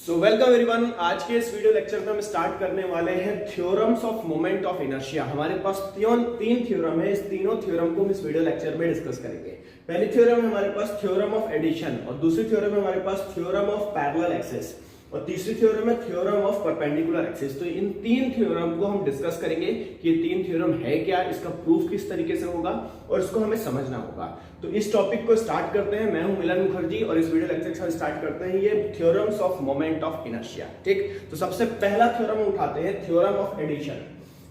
Welcome everyone. आज के इस वीडियो लेक्चर में हम स्टार्ट करने वाले हैं theorems of moment of inertia. हमारे पास तीन थ्योरम है। इस तीनों थ्योरम को हम इस वीडियो लेक्चर में डिस्कस करेंगे। पहली थ्योरम है हमारे पास थ्योरम ऑफ एडिशन, और दूसरी थ्योरम है हमारे पास थ्योरम ऑफ पैरेलल एक्सिस, और तीसरी थ्योरम है थ्योरम ऑफ परपेंडिकुलर एक्सिस। तो इन तीन थ्योरम को हम डिस्कस करेंगे कि ये तीन थ्योरम है क्या, इसका प्रूफ किस तरीके से होगा और इसको हमें समझना होगा। तो इस टॉपिक को स्टार्ट करते हैं। मैं हूं मिलन मुखर्जी और इस वीडियो लेक्चर के साथ स्टार्ट करते हैं ये theorems of moment of inertia. ठीक, तो सबसे पहला थ्योरम उठाते हैं थ्योरम ऑफ एडिशन।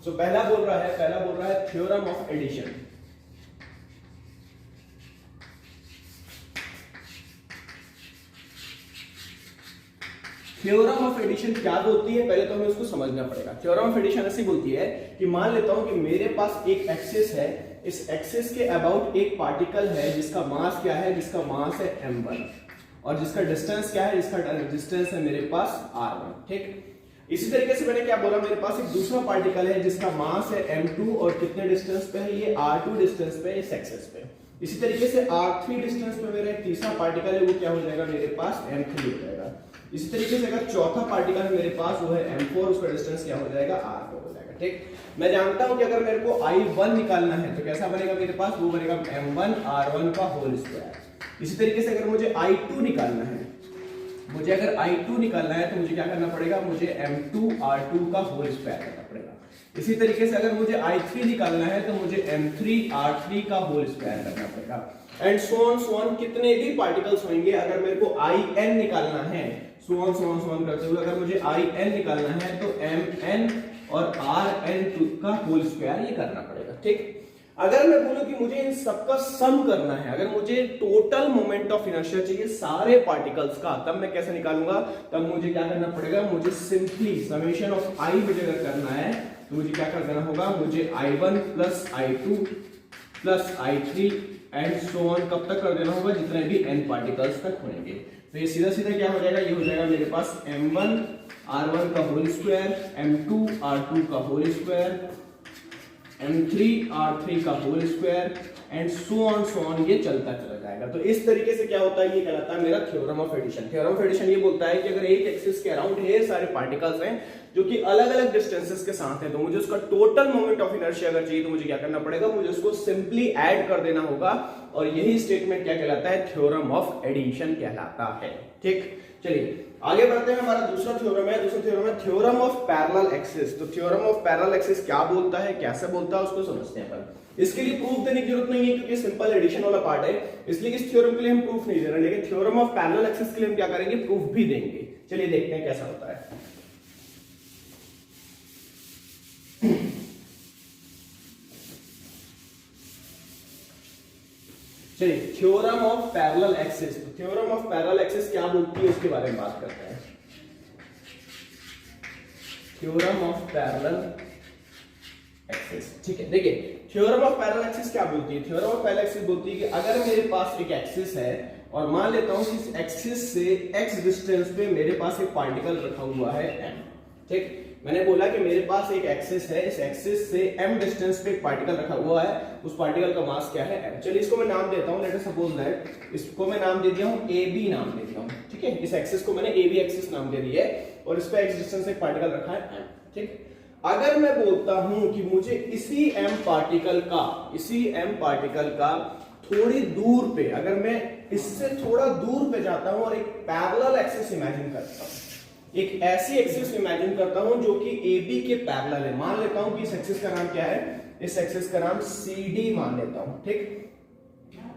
तो पहला बोल रहा है theorem of addition. Theorem of addition क्या बोलती है, पहले तो हमें उसको समझना पड़ेगा। थ्योरम ऑफ एडिशन ऐसी बोलती है कि मान लेता हूं कि मेरे पास एक एक्सिस है, इस एक्सिस के अबाउट एक पार्टिकल है जिसका मास क्या है, जिसका मास है m1, और जिसका डिस्टेंस क्या है, जिसका डिस्टेंस है मेरे पास r1। ठीक, इसी तरीके से मैंने क्या बोला, मेरे पास एक दूसरा पार्टिकल है जिसका मास है m2 और कितने डिस्टेंस पे है, ये r2 डिस्टेंस पे, इस एक्सिस पे। इसी तरीके से r3 डिस्टेंस पे मेरा एक तीसरा पार्टिकल है, वो क्या हो जाएगा, मेरे पास m3 हो जाएगा। इसी तरीके से अगर चौथा पार्टिकल है मेरे पास, वो है m4, उसका डिस्टेंस क्या हो जाएगा, r4 हो जाएगा। ठीक, मैं जानता हूं कि अगर मेरे को I1 निकालना है तो कैसा बनेगा मेरे पास, वो बनेगा m1 r1 का होल स्क्वायर। इसी तरीके से अगर मुझे I2 निकालना है, तो मुझे क्या करना पड़ेगा, मुझे m2 r2 का होल स्क्वायर करना पड़ेगा। इसी तरीके से अगर मुझे I3 निकालना है तो मुझे m3 r3 का होल स्क्वायर करना पड़ेगा, एंड सो ऑन कितने भी पार्टिकल्स होंगे। अगर मेरे को In निकालना है, सो ऑन करते हुए अगर मुझे In निकालना है तो mn और rn का होल स्क्वायर ये करना पड़ेगा। ठीक, अगर मैं बोलूं कि मुझे इन सबका सम करना है, अगर मुझे टोटल मोमेंट ऑफ इनर्शिया चाहिए सारे पार्टिकल्स का, तब मैं कैसे निकालूंगा, तब मुझे क्या करना पड़ेगा, मुझे सिंपली समेशन ऑफ i मुझे अगर करना है तो मुझे क्या कर देना होगा, मुझे I1 plus I2 plus I3 and so on कब तक कर देना होगा, जितने भी n पार्टिकल्स तक होंगे। तो ये सीधा सीधा क्या हो जाएगा, ये हो जाएगा मेरे पास m1 r1 का होल स्क्वायर, m2 r2 का होल स्क्वायर, m3 r3 का whole square and so on ये चलता चला जाएगा। तो इस तरीके से क्या होता है, ये कहलाता है मेरा theorem of addition. Theorem of addition ये बोलता है कि अगर एक एक्सिस के अराउंड ढेर सारे पार्टिकल्स हैं जो कि अलग अलग डिस्टेंसेस के साथ हैं, तो मुझे उसका टोटल मोमेंट ऑफ इनर्शिया अगर चाहिए तो मुझे क्या करना पड़ेगा, मुझे उसको सिंपली ऐड कर देना होगा, और यही स्टेटमेंट क्या कहलाता है, थ्योरम ऑफ एडिशन कहलाता है। ठीक, चलिए आगे बढ़ते हैं। हमारा दूसरा थ्योरम है थ्योरम ऑफ पैरेलल एक्सिस। तो थ्योरम ऑफ पैरेलल एक्सिस क्या बोलता है, कैसे बोलता है, उसको समझते हैं। पर इसके लिए प्रूफ देने की जरूरत नहीं है क्योंकि सिंपल एडिशन वाला पार्ट है, इसलिए इस थ्योरम के लिए हम प्रूफ नहीं दे रहे, लेकिन थ्योरम ऑफ पैरेलल एक्सिस के लिए हम क्या करेंगे, प्रूफ भी देंगे। चलिए देखते हैं कैसा होता है। चलिए थ्योरम ऑफ पैरेलल एक्सिस। तो थ्योरम ऑफ पैरेलल एक्सिस क्या बोलती है उसके बारे में बात करते हैं। थ्योरम ऑफ पैरेलल एक्सिस, ठीक है। देखिए थ्योरम ऑफ पैरेलल एक्सिस क्या बोलती है, थ्योरम ऑफ पैरेलल एक्सिस बोलती है कि अगर मेरे पास एक एक्सिस है और मान लेता हूं कि इस एक्सिस से x डिस्टेंस पे मेरे पास एक पार्टिकल रखा हुआ है m। ठीक, मैंने बोला कि मेरे पास एक एक्सिस है, इस एक्सिस से m डिस्टेंस पे एक पार्टिकल रखा हुआ है, उस पार्टिकल का मास क्या है m। चलिए इसको मैं नाम देता हूं, लेट अस सपोज दैट इसको मैं नाम दे दिया हूं AB नाम दे दिया हूं। ठीक है, इस एक्सिस को मैंने AB एक्सिस नाम दे दिया है और इस पे x डिस्टेंस से एक पार्टिकल रखा है m। ठीक, अगर मैं बोलता हूं कि मुझे इसी m पार्टिकल का थोड़ी दूर पे, अगर मैं इससे थोड़ा दूर पे जाता हूं और एक पैरेलल एक्सिस इमेजिन करता हूं, एक ऐसी एक्सिस इमेजिन करता हूं जो कि AB के पैरेलल है, मान लेता हूं कि इस एक्सिस का नाम क्या है, इस एक्सिस का नाम CD मान लेता हूं। ठीक,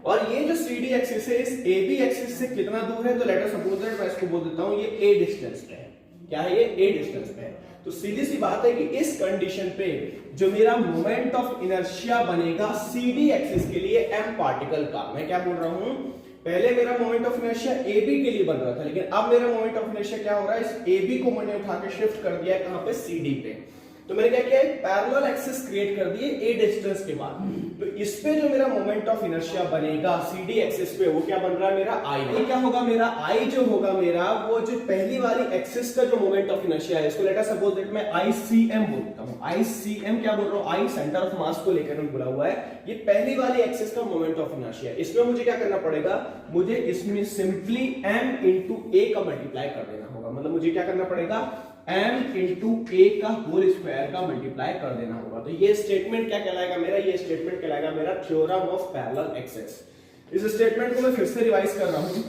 और ये जो CD एक्सिस है इस AB एक्सिस से कितना दूर है, तो लेट अस सपोज दैट मैं इसको बोल देता हूं ये A डिस्टेंस पे है। क्या है, ये A डिस्टेंस पे है। तो सीधी सी बात है कि इस कंडीशन पे जो मेरा मोमेंट ऑफ इनर्शिया बनेगा CD एक्सिस के लिए m पार्टिकल का, मैं क्या बोल रहा हूं, पहले मेरा मोमेंट ऑफ इनर्शिया AB के लिए बन रहा था, लेकिन अब मेरा मोमेंट ऑफ इनर्शिया क्या हो रहा है, इस AB को मैंने उठा के शिफ्ट कर दिया है कहां पे, CD पे। तो मैंने क्या किया, एक पैरेलल एक्सिस क्रिएट कर दिए A डिस्टेंस के बाद। तो इस पे जो मेरा मोमेंट ऑफ इनर्शिया बनेगा CD एक्सिस पे, वो क्या बन रहा है मेरा I। ये क्या होगा मेरा I जो होगा मेरा, वो जो पहली वाली एक्सिस का जो मोमेंट ऑफ इनर्शिया है, इसको लेट अस सपोज दैट मैं ICM बोलता हूं। ICM क्या बोल रहा हूं, I सेंटर ऑफ मास को लेकर बोला हुआ है। ये पहली वाली एक्सिस का मोमेंट ऑफ इनर्शिया है। इसमें मुझे क्या करना पड़ेगा, मुझे इसमें सिंपली m into a का मल्टीप्लाई कर देना होगा। मतलब मुझे क्या करना पड़ेगा, m into a का होल स्क्वायर का मल्टीप्लाई कर देना होगा। तो ये स्टेटमेंट क्या कहलाएगा मेरा, ये स्टेटमेंट कहलाएगा मेरा थ्योरम ऑफ पैरेलल एक्सेस। इस स्टेटमेंट को मैं फिर से रिवाइज कर रहा हूं।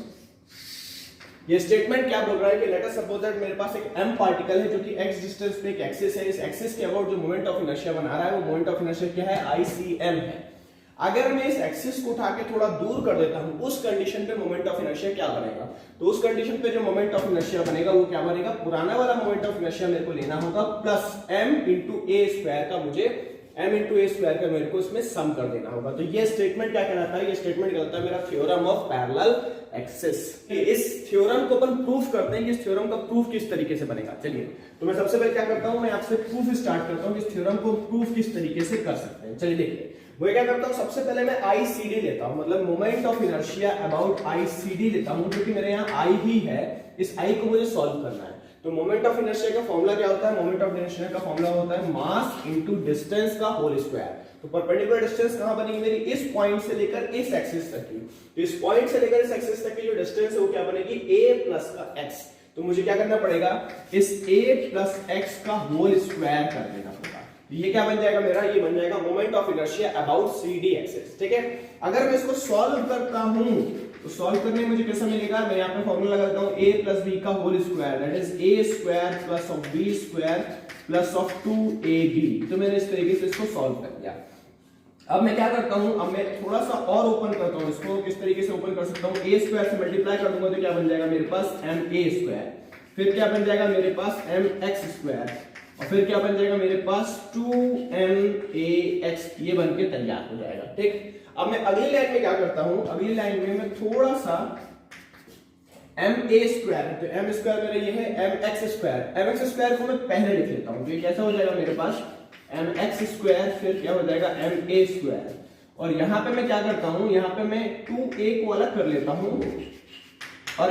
ये स्टेटमेंट क्या बोल रहा है कि लेट अस सपोज दैट मेरे पास एक m पार्टिकल है जो कि x डिस्टेंस पे एक एक्सिस है। इस एक्सिस के अबाउट जो मोमेंट ऑफ इनर्शिया बना रहा है, वो मोमेंट ऑफ इनर्शिया क्या है, ICM है। अगर मैं इस एक्सिस को उठा के थोड़ा दूर कर देता हूं, उस कंडीशन पे मोमेंट ऑफ इनर्शिया क्या बनेगा, तो उस कंडीशन पे जो मोमेंट ऑफ इनर्शिया बनेगा वो क्या बनेगा, पुराना वाला मोमेंट ऑफ इनर्शिया मेरे को लेना होगा plus m into a square का, मुझे m into a स्क्वायर का मेरे को इसमें सम कर देना होगा। तो ये स्टेटमेंट क्या कहलाता है, ये स्टेटमेंट कहलाता है मेरा थ्योरम ऑफ पैरेलल एक्सेस। इस थ्योरम को अपन प्रूफ करते हैं कि इस थ्योरम का प्रूफ किस तरीके से बनेगा। चलिए, तो मैं सबसे पहले क्या करता हूं, मैं आपसे प्रूफ स्टार्ट करता हूं कि इस थ्योरम को प्रूफ किस तरीके से कर सकते हैं। चलिए देखिए, वो क्या करता हूं, सबसे पहले मैं ICD लेता हूं, मतलब moment of inertia about ICD लेता हूं, क्योंकि मेरे यहाँ I ही है। इस I को मुझे सॉल्व करना है। तो मोमेंट ऑफ इनर्शिया का फॉर्मूला क्या होता है, मोमेंट ऑफ इनर्शिया का फॉर्मूला होता है मास इनटू डिस्टेंस का होल स्क्वायर। तो परपेंडिकुलर डिस्टेंस कहां बनेगी मेरी, इस पॉइंट से लेकर इस एक्सिस तक की। तो इस पॉइंट से लेकर इस एक्सिस तक की जो डिस्टेंस है वो क्या बनेगी, a प्लस का x। तो मुझे क्या करना पड़ेगा, इस a प्लस x का होल स्क्वायर कर देना होगा। तो ये क्या बन जाएगा मेरा, ये बन जाएगा moment of inertia about CD axis. ठीक है, अगर मैं इसको सॉल्व करता हूं तो सॉल्व करने में मुझे कैसा मिलेगा, मैं यहाँ पे फॉर्मूला लगाता हूँ a प्लस b का whole square, that is a square plus of b square plus of 2ab। तो मैंने इस तरीके से इसको सॉल्व कर दिया। अब मैं क्या करता हूं, अब मैं थोड़ा सा और ओपन करता हूं इसको। किस तरीके से ओपन कर सकता हूं, a स्क्वायर से मल्टीप्लाई कर दूंगा तो क्या बन जाएगा मेरे पास ma स्क्वायर, फिर क्या बन जाएगा मेरे पास mx स्क्वायर, और फिर क्या बन जाएगा मेरे पास 2max। ये बन के तैयार हो जाएगा। ठीक, अब मैं अगली लाइन में क्या करता हूं, अगली लाइन में मैं थोड़ा सा ma स्क्वायर, तो m स्क्वायर मेरा ये है mx स्क्वायर को मैं पहले लिख लेता हूं। तो ये कैसा हो जाएगा मेरे पास mx स्क्वायर, फिर क्या हो जाएगा ma स्क्वायर, और यहां पे मैं क्या करता हूं, यहां पे मैं 2a को अलग कर लेता हूं और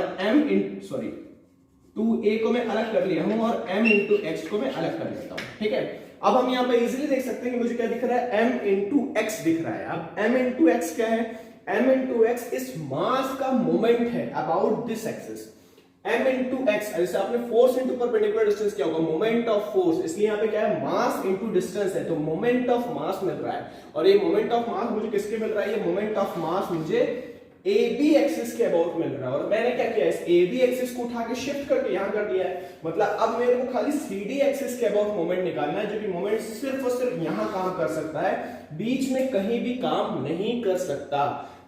2a को मैं अलग कर लिया हूं और m into x को मैं अलग कर लेता हूं। ठीक है, अब हम यहाँ पे इजीली देख सकते हैं कि मुझे क्या दिख रहा है, m into x दिख रहा है। अब m into x क्या है, m into x इस मास का मोमेंट है about this axis. m into x, जैसे आपने फोर्स इनटू परपेंडिकुलर डिस्टेंस क्या होगा, मोमेंट ऑफ फोर्स, इसलिए यहाँ पे क्या है, मास इनटू डिस्टेंस है, तो मोमेंट ऑफ मास मिल रहा है। और ये मोमेंट ऑफ मास मुझे किसके मिल रहा है, ये मोमेंट ऑफ मास मुझे AB एक्सिस के अबाउट मिल रहा है। और मैंने क्या किया, इस AB एक्सिस को उठा के शिफ्ट करके यहां कर दिया है। मतलब अब मेरे को खाली CD एक्सिस के अबाउट मोमेंट निकालना है, जो कि मोमेंट सिर्फ और सिर्फ यहां काम कर सकता है, बीच में कहीं भी काम नहीं कर सकता।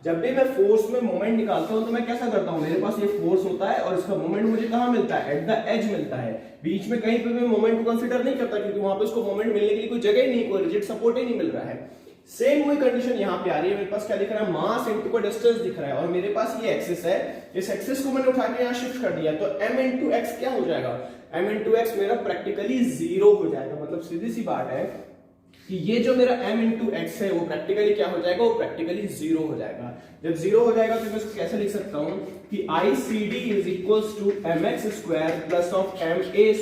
जब भी मैं फोर्स में मोमेंट निकालता हूं तो मैं कैसा करता हूं, मेरे पास ये फोर्स होता है और इसका मोमेंट मुझे कहां मिलता है, एट द एज मिलता है। बीच में कहीं पे मैं मोमेंट को कंसीडर नहीं करता, क्योंकि वहां पे उसको मोमेंट मिलने के लिए कोई जगह ही नहीं, कोई रिजिड सपोर्ट ही नहीं मिल रहा है। सेम वही कंडीशन यहाँ पे आ रही है। मेरे पास क्या दिख रहा है, मास इनटू का डिस्टेंस दिख रहा है, और मेरे पास ये एक्सिस है। इस एक्सिस को मैंने उठा के यहाँ शिफ्ट कर दिया, तो m into x क्या हो जाएगा, m into x मेरा प्रैक्टिकली 0 हो जाएगा। मतलब सीधी सी बात है कि ये जो मेरा m into x है वो प्रैक्टिकली क्या हो जाएगा, वो प्रैक्टिकली 0 हो जाएगा। जब 0 हो जाएगा तो मैं इसको कैसे लिख सकता हूँ कि ICD is equals to mx square plus of ma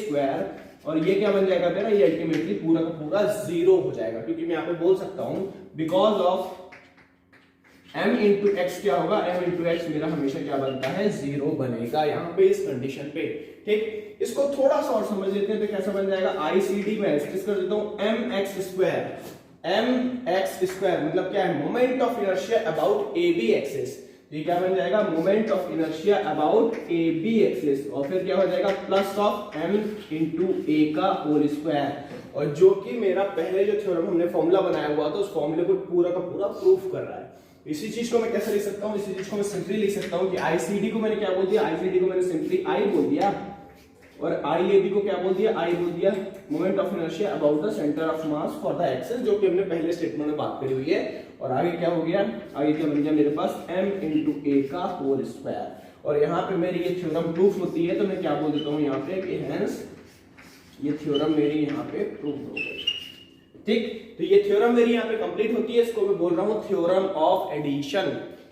square, और ये क्या बन जाएगा मेरा, ये अल्टीमेटली पूरा का पूरा 0 हो जाएगा। क्योंकि मैं यहाँ पे बोल सकता हूं because of m into x क्या होगा, m into x मेरा हमेशा क्या बनता है, 0 बनेगा यहाँ पे इस कंडीशन पे। ठीक, इसको थोड़ा सा और समझ लेते हैं तो कैसा बन जाएगा, ICD में एक्सप्रेस कर देता हूँ mx स्क्वायर मतलब क्या है, moment of inertia about AB axis. ये क्या बन जाएगा, moment of inertia about AB axis, और फिर क्या हो जाएगा plus of m into a का होल स्क्वायर, और जो कि मेरा पहले जो थ्योरम हमने फॉर्मूला बनाया हुआ था उस फॉर्मूले को पूरा का पूरा प्रूफ कर रहा है। इसी चीज को मैं कैसे लिख सकता हूँ, इसी चीज को मैं सिंपली लिख सकता हूँ कि ICD को मैंने क्या बोल दिया, ICD को मैंने सिंपली I बोल दिया, और IAB को क्या बोल दिया, I बोल दिया moment of inertia about the centre of mass for the axis, जो कि हमने पहले स्टेटमेंट में बात करी हुई है। और आगे क्या हो गया, आगे क्या बन गया मेरे पास m into a का होल स्क्वायर, और यहाँ पे मेरी ये थ्योरम प्रूफ होती है, तो मैं क्या बोल देता हूँ यहाँ पे कि हेंस ये थ्योरम मेरी यहाँ पे प्रूफ हो गई। ठीक, तो ये थ्योरम मेरी यहाँ पे कंप्लीट होती है, इसको मैं बोल रहा हूँ थ्योरम ऑफ एडिशन।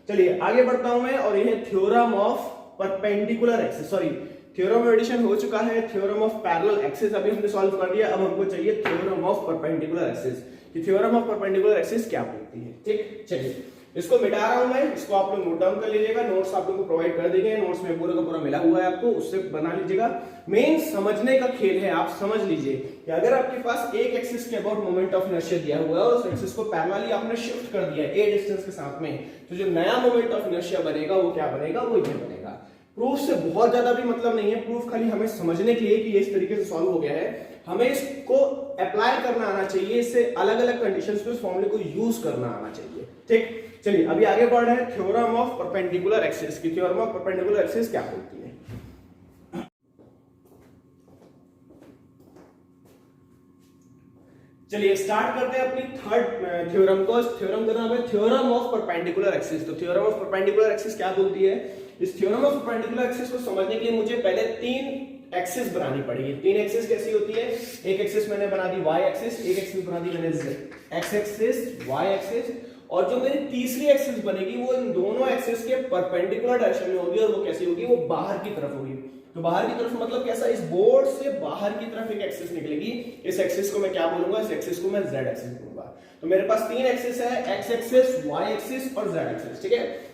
चलिए आगे बढ़ता हूं मैं, और ये है theorem of perpendicular axis, sorry theorem of addition हो चुका है, थ्योरम ऑफ पैरेलल एक्सिस अभी हमने सॉल्व कर दिया। अब हमको चाहिए थ्योरम ऑफ परपेंडिकुलर एक्सिस, कि थ्योरम ऑफ परपेंडिकुलर एक्सिस क्या बोलती है। ठीक, चलिए इसको मिटा रहा हूं मैं, इसको आप लोग नोट डाउन कर लीजिएगा, नोट्स आप लोग को प्रोवाइड कर दिए गए, नोट्स में पूरा का पूरा मिला हुआ है आपको, उससे बना लीजिएगा। मेन समझने का खेल है, आप समझ लीजिए कि अगर आपके पास एक एक्सिस के अबाउट मोमेंट ऑफ इनर्शिया दिया हुआ है और उस एक्सिस को पैरेलली आपने शिफ्ट कर दिया है a डिस्टेंस के साथ में, तो जो नया मोमेंट ऑफ इनर्शिया बनेगा वो क्या बनेगा, वो ये बनेगा। प्रूफ से बहुत ज्यादा भी मतलब नहीं है, प्रूफ खाली हमें समझने के लिए कि ये इस तरीके से सॉल्व हो गया है, हमें इसको अप्लाई करना आना चाहिए, इससे अलग अलग कंडीशंस पे उस फॉर्मूले को यूज करना आना चाहिए। ठीक, चलिए अभी आगे बढ़ रहे हैं थ्योरम ऑफ परपेंडिकुलर एक्सिस की। थ्योरम ऑफ परपेंडिकुलर एक्सिस क्या होती है? चलिए स्टार्ट करते हैं अपनी थर्ड थ्योरम को। इस थ्योरम का नाम है थ्योरम ऑफ परपेंडिकुलर एक्सिस। तो थ्योरम ऑफ परपेंडिकुलर एक्सिस क्या बोलती है? इस थ्योरम ऑफ परपेंडिकुलर एक्सिस को समझने के लिए मुझे पहले तीन एक्सिस बनानी पड़ेगी। तीन एक्सिस कैसी होती है? एक एक्सिस मैंने बना दी वाई एक्सिस, एक एक्सिस बना दी मैंने एक्स एक्सिस, वाई एक्सिस, और जो मेरी तीसरी एक्सिस बनेगी वो इन दोनों एक्सिस के परपेंडिकुलर डायरेक्शन में होगी। और वो कैसी होगी? वो बाहर की तरफ होगी। तो बाहर की तरफ मतलब कैसा? इस बोर्ड से बाहर की तरफ एक एक्सिस निकलेगी। इस एक्सिस को मैं क्या बोलूंगा? इस एक्सिस को मैं जेड एक्सिस बोलूंगा। तो मेरे पास तीन एक्सिस है, एक्स एक्सिस, वाई एक्सिस और जेड एक्सिस। ठीक है,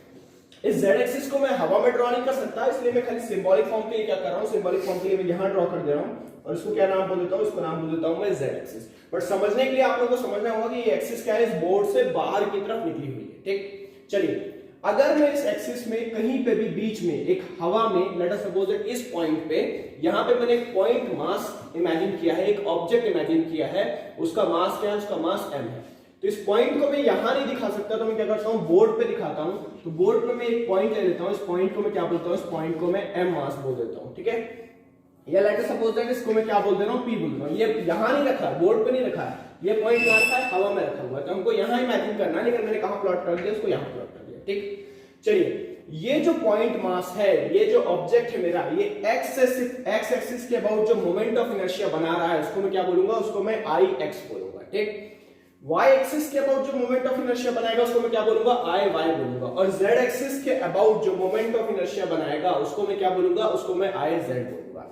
इस जेड एक्सिस को मैं हवा में ड्रॉ नहीं कर सकता, इसलिए मैं खाली सिंबॉलिक फॉर्म के लिए क्या कर रहा हूं, सिंबॉलिक फॉर्म के लिए मैं यहां ड्रॉ कर दे रहा हूं और इसको क्या नाम बोल देता हूं? इसको नाम बोल देता हूं मैं जेड एक्सिस। बट समझने के लिए आप लोगों को समझना होगा कि ये एक्सिस क्या है, इस बोर्ड से बाहर की तरफ निकली हुई है। ठीक, चलिए अगर मैं इस एक्सिस में कहीं पे भी बीच में एक हवा में, लेट अस सपोज दैट इस पॉइंट पे, यहां पे मैंने एक पॉइंट मास इमेजिन किया है, एक ऑब्जेक्ट इमेजिन किया है, उसका मास क्या है? उसका मास m है। तो इस पॉइंट को मैं यहां नहीं दिखा सकता, तो मैं क्या करता हूं? बोर्ड पे दिखाता हूं। तो बोर्ड पे मैं एक पॉइंट ले लेता हूं, इस पॉइंट को मैं क्या बोलता हूं? इस पॉइंट को मैं m मास बोल देता हूं। ठीक है, या लेट अस सपोज दैट इसको मैं क्या बोल दे रहा हूं? p बोल रहा हूं। ये यहां नहीं रखा, बोर्ड पे नहीं रखा है, ये पॉइंट कहां रखा है? हवा में रखा हुआ है। तो हमको यहां इमेजिन करना है, लेकिन मैंने कहां प्लॉट कर दिया? इसको यहां प्लॉट कर दिया। ठीक, चलिए ये जो पॉइंट मास है, ये जो ऑब्जेक्ट है मेरा, ये एक्स एक्सिस के अबाउट जो मोमेंट ऑफ इनर्शिया बना रहा है, उसको मैं क्या बोलूंगा? उसको मैं आई एक्स बोलूंगा। ठीक, y एक्सिस के अबाउट जो मोमेंट ऑफ इनर्शिया बनाएगा उसको मैं क्या बोलूंगा? आई वाई बोलूंगा। और z एक्सिस के अबाउट जो मोमेंट ऑफ इनर्शिया बनाएगा उसको मैं क्या बोलूंगा? उसको मैं आई जेड बोलूंगा।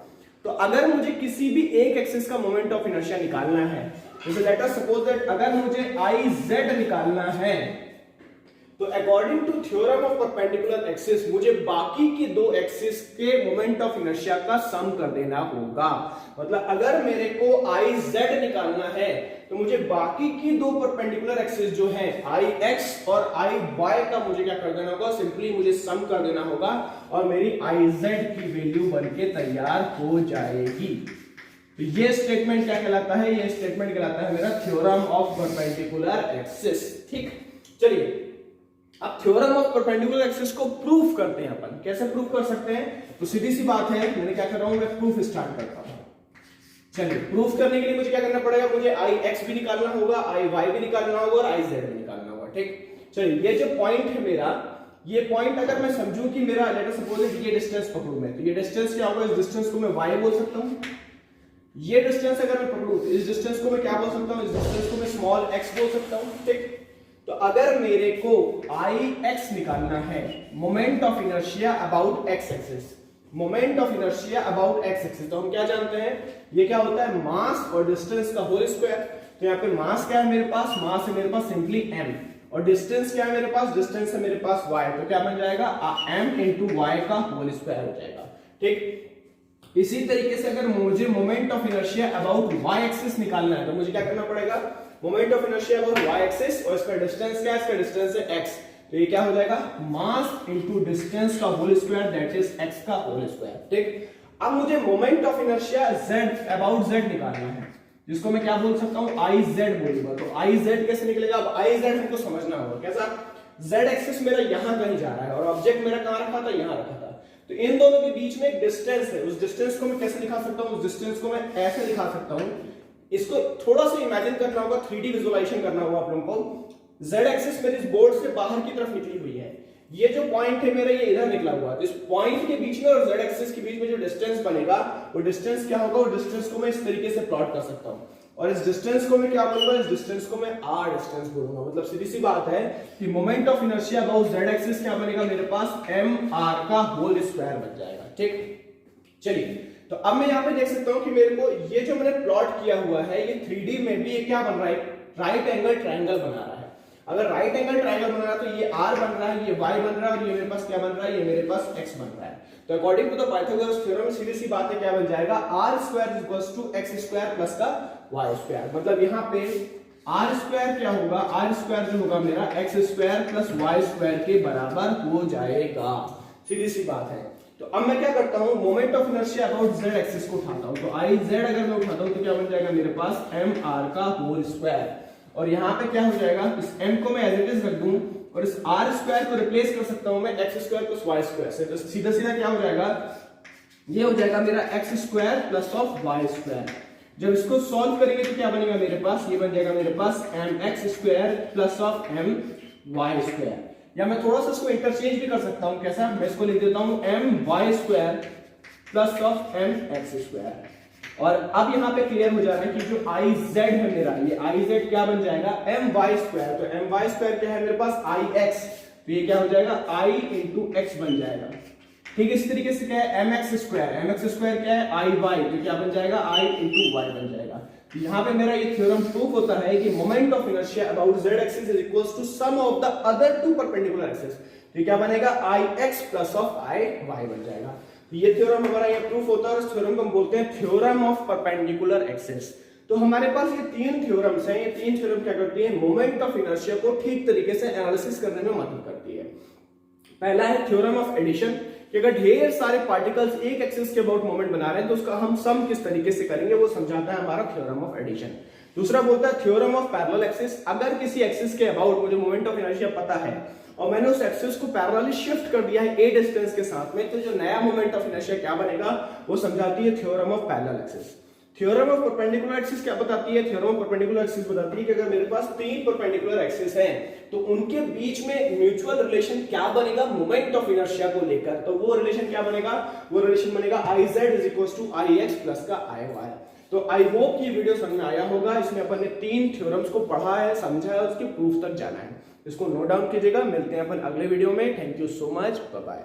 तो अगर मुझे किसी भी एक एक्सिस का मोमेंट ऑफ इनर्शिया निकालना है, जैसे लेट अस सपोज दैट अगर मुझे आई जेड निकालना है, तो according to theorem of perpendicular axis मुझे बाकी की दो एक्सिस के मोमेंट ऑफ इनर्शिया का सम कर देना होगा। मतलब अगर मेरे को आई जेड निकालना है तो मुझे बाकी की दो परपेंडिकुलर एक्सिस जो है आई एक्स और आई वाई का मुझे क्या कर देना होगा? सिंपली मुझे सम कर देना होगा और मेरी आई जेड की वैल्यू बनके तैयार हो जाएगी। तो ये स्टेटमेंट क्या कहलाता है? ये स्टेटमेंट कहलाता है मेरा थ्योरम ऑफ परपेंडिकुलर एक्सिस। ठीक, चलिए अब थ्योरम ऑफ परपेंडिकुलर एक्सिस को प्रूफ करते हैं अपन। कैसे प्रूफ कर सकते हैं? तो सीधी सी बात है, मैंने क्या कर रहा हूं? मैं प्रूफ स्टार्ट करता हूं। चलिए प्रूफ करने के लिए मुझे क्या करना पड़ेगा? मुझे आई एक्स भी निकालना होगा, आई वाई भी निकालना होगा और आई जेड भी निकालना होगा। ठीक, चलिए ये जो पॉइंट है मेरा, ये पॉइंट अगर मैं समझूं कि मेरा लेट अस सपोज ये डिस्टेंस पकड़ूं मैं, तो ये डिस्टेंस क्या होगा? इस डिस्टेंस को मैं वाई बोल सकता हूं। ये डिस्टेंस अगर मैं पकड़ूं, इस डिस्टेंस को मैं क्या बोल सकता हूं? इस डिस्टेंस को मैं स्मॉल एक्स बोल सकता हूं। ठीक, तो अगर मेरे को आई एक्स निकालना है, moment of inertia about x axis, moment of inertia about x axis, तो हम क्या जानते हैं? ये क्या होता है? मास और डिस्टेंस का होल स्क्वायर। तो यहाँ पे मास क्या है मेरे पास? मास है मेरे पास सिंपली m, और डिस्टेंस क्या है मेरे पास? डिस्टेंस है मेरे पास y। तो क्या बन जाएगा? m इंटू वाई का होल स्क्वायर हो जाएगा। ठीक, इसी तरीके से अगर मुझे moment of inertia about y axis निकालना है तो मुझे क्या करना पड़ेगा? Moment of inertia about y axis, और इसका डिस्टेंस क्या है? इसका डिस्टेंस है x। तो ये क्या हो जाएगा? मास इनटू डिस्टेंस का whole square, that is x का होल स्क्वायर। ठीक, अब मुझे moment of inertia z about z निकालना है, जिसको मैं क्या बोल सकता हूं? आई जेड बोलूंगा। तो आई जेड कैसे निकलेगा? अब आई जेड हमको समझना होगा कैसा? z एक्सिस मेरा यहां कहीं जा रहा है और ऑब्जेक्ट मेरा कहां रखा था? यहां रखा था। तो इन दोनों के बीच में एक डिस्टेंस है, उस डिस्टेंस को मैं कैसे दिखा सकता हूं? उस डिस्टेंस को मैं ऐसे दिखा सकता हूं। इसको थोड़ा सा इमेजिन करना होगा, 3D विजुअलाइजेशन करना होगा आप लोगों को। z एक्सिस मेरे इस बोर्ड से बाहर की तरफ निकली हुई है, ये जो पॉइंट है मेरा ये इधर निकला हुआ है। तो इस पॉइंट के बीच में और z एक्सिस के बीच में जो डिस्टेंस बनेगा वो डिस्टेंस क्या होगा? वो डिस्टेंस को मैं इस तरीके से प्लॉट कर सकता हूं। और इस डिस्टेंस को मैं क्या बोलूंगा, इस डिस्टेंस को मैं r डिस्टेंस बोलूंगा। मतलब सीधी सी बात है कि moment of inertia about z axis क्या बनेगा मेरे पास, mr का होल स्क्वायर बन जाएगा। ठीक, चलिए तो अब मैं यहाँ पे देख सकता हूँ कि मेरे को ये जो मैंने प्लॉट किया हुआ है ये 3D में भी ये क्या बन रहा है, राइट एंगल ट्रायंगल बना रहा है। अगर राइट एंगल ट्रायंगल बन रहा है तो ये r बन रहा है, ये y बन रहा है और ये मेरे पास क्या बन रहा है, ये मेरे पास x बन रहा है। तो according to the Pythagoras theorem सीधी सी बात है क्या बन जाएगा, r square is equals to x square plus का y स्क्वायर। मतलब यहाँ पे r स्क्वायर क्या होगा, r स्क्वायर जो होगा मेरा x square plus y square के बराबर हो जाएगा। सीधी सी बात है। तो अब मैं क्या करता हूं, moment of inertia about z axis को उठाता हूं। तो i z अगर मैं उठाता हूं तो क्या बन जाएगा मेरे पास mr का होल स्क्वायर, और यहाँ पे क्या हो जाएगा, इस m को मैं एज इट इज रख दूं और इस r स्क्वायर को रिप्लेस कर सकता हूं मैं x square plus y square से। तो सीधा सीधा क्या हो जाएगा, ये हो जाएगा मेरा x square plus of y square. जब इसको सॉल्व करेंगे तो क्या बनेगा मेरे पास, ये बन जाएगा मेरे पास mx square plus of my square. या मैं थोड़ा सा इसको इंटरचेंज भी कर सकता हूं, कैसा, मैं इसको लिख देता हूं my square plus of mx square. और अब यहाँ पे क्लियर हो जा रहा है कि जो iz है मेरा, ये iz क्या बन जाएगा my स्क्वायर। तो my स्क्वायर क्या है मेरे पास ix, तो ये क्या हो जाएगा i इंटू x बन जाएगा। ठीक, इस तरीके से क्या है mx स्क्वायर क्या है iy, तो क्या बन जाएगा i इंटू y बन जाएगा। यहाँ पे मेरा ये थ्योरम प्रूफ होता है कि moment of inertia about z axis is equals to sum of the other two perpendicular axis. तो क्या बनेगा ix प्लस ऑफ iy बन जाएगा। तो ये थ्योरम हमारा ये प्रूफ होता है और इस थ्योरम को हम बोलते हैं थ्योरम ऑफ परपेंडिकुलर एक्सिस। तो हमारे पास ये तीन थ्योरम्स हैं, ये तीन थ्योरम क्या करती है, मोमेंट ऑफ इनर्शिया को ठीक तरीके से एनालिसिस करने में मदद करती है। पहला है थ्योरम ऑफ एडिशन, कि अगर ढेर सारे पार्टिकल्स एक एक्सिस के अबाउट मोमेंट बना रहे हैं तो उसका हम सम किस तरीके से करेंगे वो समझाता है हमारा थ्योरम ऑफ एडिशन। दूसरा बोलता है थ्योरम ऑफ पैरेलल एक्सिस, अगर किसी एक्सिस के अबाउट मुझे मोमेंट ऑफ इनर्शिया पता है और मैंने उस एक्सिस को पैरेलली शिफ्ट कर दिया है a डिस्टेंस के साथ में, तो जो नया मोमेंट ऑफ इनर्शिया क्या बनेगा वो समझाती है theorem of parallel axis. Theorem of perpendicular axis क्या बताती है, थ्योरम ऑफ परपेंडिकुलर एक्सिस बताती है कि अगर मेरे पास तीन परपेंडिकुलर एक्सिस हैं तो उनके बीच में म्यूचुअल रिलेशन क्या बनेगा मोमेंट ऑफ इनर्शिया को लेकर, तो वो रिलेशन क्या बनेगा, वो रिलेशन बनेगा iz is equals to ix plus का iy। तो आई होप ये वीडियो समझ में आया होगा, इसमें अपन ने तीन थ्योरम्स को पढ़ा है, समझा है और उसके प्रूफ तक जाना है। इसको नोट डाउन कीजिएगा। मिलते हैं अपन अगले वीडियो में। Thank you so much, bye bye.